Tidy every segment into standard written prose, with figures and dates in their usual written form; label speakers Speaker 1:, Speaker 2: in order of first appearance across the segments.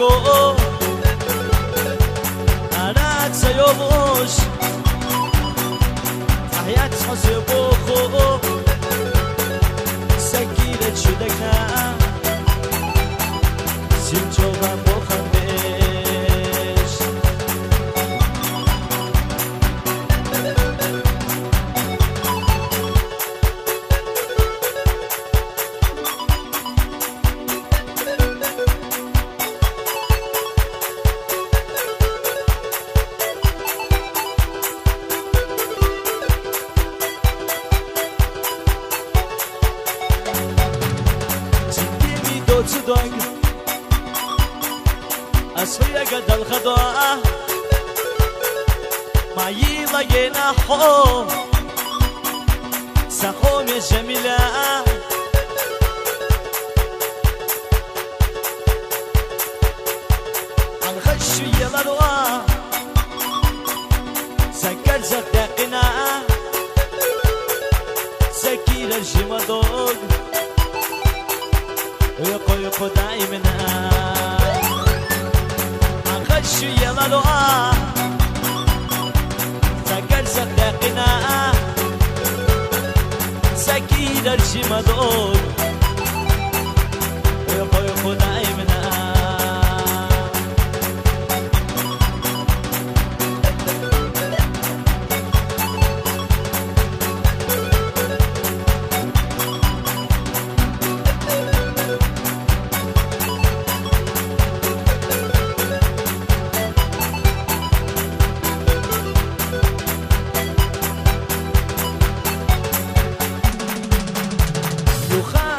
Speaker 1: سندگو أنا سيوموش تحيات حسبو خو سكينة شدكنا سيمجوبا بخمش صدق أسوية قد الخضاء ما يلاقينا حو سخوم جميلة الخشو يلالوا سكر زدقنا سكير الجمدود يقو يقو دائمنا أخشو يلالوا سكر صدقنا سكير الجمدود يقو يقو دائمنا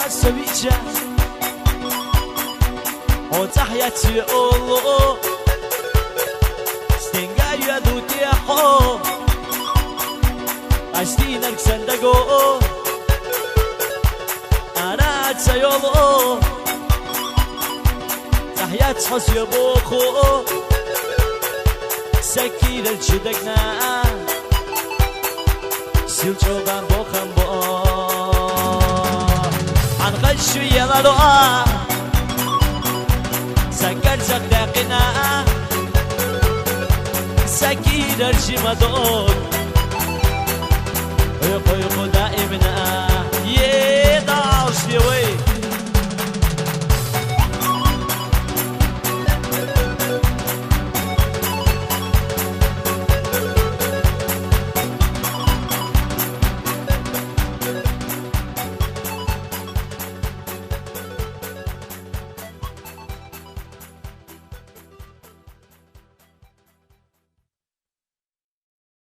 Speaker 1: سويتشا وتحياتي أولو ستنجا يدوتي حو أشتينك سندقو أنا تسيولو تحيات حسي بوخو سكير الشدقنا سيلجوبان بوخم بو غشو يلالوا سكر زقدقنا سكير الجمدود يقو يقو دائمنا